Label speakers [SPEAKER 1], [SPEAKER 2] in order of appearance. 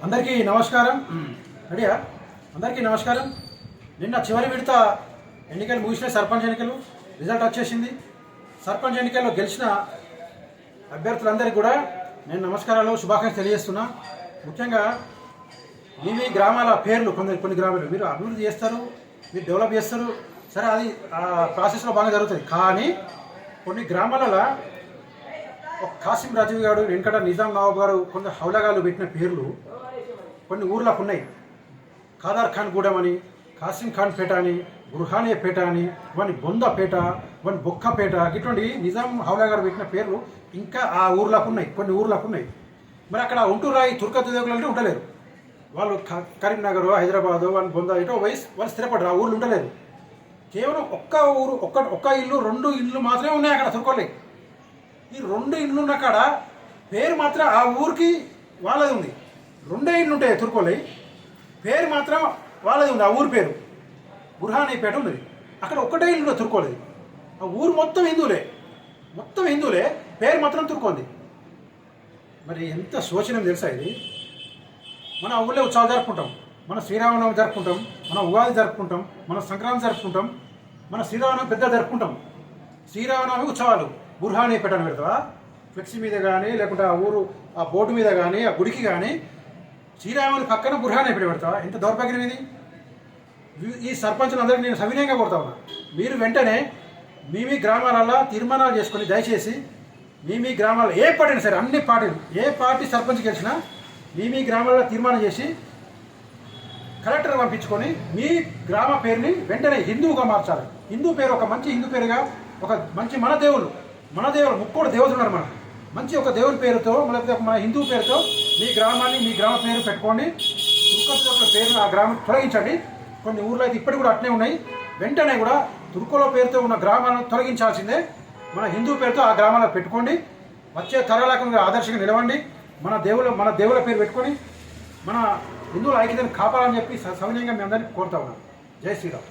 [SPEAKER 1] అందరికీ నమస్కారం. రెడీయా? అందరికీ నమస్కారం. నిన్న చివరి విడత ఎన్నికలు ముగిసినాయి. సర్పంచ్ ఎన్నికలు రిజల్ట్ వచ్చేసింది. సర్పంచ్ ఎన్నికల్లో గెలిచిన అభ్యర్థులందరికీ కూడా నేను నమస్కారాలు, శుభాకాంక్షలు తెలియజేస్తున్నా. ముఖ్యంగా మీ గ్రామాల పేర్లు కొన్ని గ్రామాలు మీరు అభివృద్ధి చేస్తారు, మీరు డెవలప్ చేస్తారు, సరే అది ప్రాసెస్లో బాగా జరుగుతుంది. కానీ కొన్ని గ్రామాలలో ఒక కాసిం రాజీవ్ గారు, వెంకట నిజాం నవాబ్ గారు, కొంత హౌలగాలు పెట్టిన పేర్లు కొన్ని ఊర్లకు ఉన్నాయి. ఖాదర్ ఖాన్ గూడెం అని, కాసిం ఖాన్ పేట అని, బుర్హానియా పేట అని, వన్ బొందపేట, వన్ బొక్కపేట, ఇటువంటి నిజాం హౌలా గారు పెట్టిన పేర్లు ఇంకా ఆ ఊర్లకు ఉన్నాయి, కొన్ని ఊర్లకు ఉన్నాయి. మరి అక్కడ ఉంటురాయి తుర్క ఉద్యోగులు అంటే ఉండలేరు. వాళ్ళు కరీంనగర్, హైదరాబాదు, వన్ బొంద ఇటో వయసు వాళ్ళు స్థిరపడరు, ఆ ఊర్లు ఉండలేరు. కేవలం ఒక్క ఊరు, ఒక్క ఇల్లు, 2 ఇళ్ళు మాత్రమే ఉన్నాయి అక్కడ తుర్కోలే. ఈ 2 ఇళ్ళు ఉన్న కాడ పేరు మాత్రం ఆ ఊరికి వాళ్ళది ఉంది. 2 ఇళ్ళు ఉంటాయి తుర్కోలే, పేరు మాత్రం వాళ్ళది ఉంది. ఆ ఊరి పేరు బుర్హానీపేట ఉన్నది. అక్కడ ఒక్కటే ఇల్లు ఉంటుంది తుర్కోలేదు. ఆ ఊరు మొత్తం హిందువులే, పేరు మాత్రం తుర్కోంది. మరి ఎంత శోచనం తెలుసా ఇది? మన ఊళ్ళో ఉత్సవాలు జరుపుకుంటాం, మన శ్రీరామనవమి జరుపుకుంటాం, మన ఉగాది జరుపుకుంటాం, మన సంక్రాంతి జరుపుకుంటాం, మన శ్రీరామనవమి పెద్ద జరుపుకుంటాం. శ్రీరామనవమి ఉత్సవాలు బుర్హానీపేట అని పెడతావా? ఫ్లెక్సీ మీద కానీ, లేకుంటే ఆ ఊరు ఆ బోర్డు మీద కానీ, ఆ గుడికి కానీ శ్రీరాముని పక్కన బుర్హానీపేట పెడతావా? ఎంత దౌర్భాగ్యం ఇది! ఈ సర్పంచులందరికీ నేను సవినయంగా కొడతా ఉన్నా. మీరు వెంటనే మీ గ్రామాలలో తీర్మానాలు చేసుకొని, దయచేసి మీ గ్రామాల్లో ఏ పార్టీ అయినా సరే, అన్ని పార్టీలు, ఏ పార్టీ సర్పంచ్ గెలిచినా మీ గ్రామాల్లో తీర్మానం చేసి కలెక్టర్ పంపించుకొని మీ గ్రామ పేరుని వెంటనే హిందువుగా మార్చాలి. హిందూ పేరు ఒక మంచి హిందూ పేరుగా, ఒక మంచి మన దేవుడు ముక్కోడు దేవుడు ఉన్నారు. మనం మంచి ఒక దేవుని పేరుతో, లేకపోతే మన హిందూ పేరుతో మీ గ్రామాన్ని, మీ గ్రామ పేరు పెట్టుకోండి. తుర్కల పేరును ఆ గ్రామం తొలగించండి. కొన్ని ఊర్లో అయితే ఇప్పటికి కూడా అట్నే ఉన్నాయి. వెంటనే కూడా తుర్కల పేరుతో ఉన్న గ్రామాలను తొలగించాల్సిందే. మన హిందూ పేరుతో ఆ గ్రామాలను పెట్టుకోండి. వచ్చే తరాలకు ఆదర్శంగా నిలవండి. మన దేవుల పేరు పెట్టుకొని మన హిందువుల ఐక్యతను కాపాడాలని చెప్పి సవినయంగా మీ అందరినీ కోరుతా ఉన్నాను. జై శ్రీరామ్.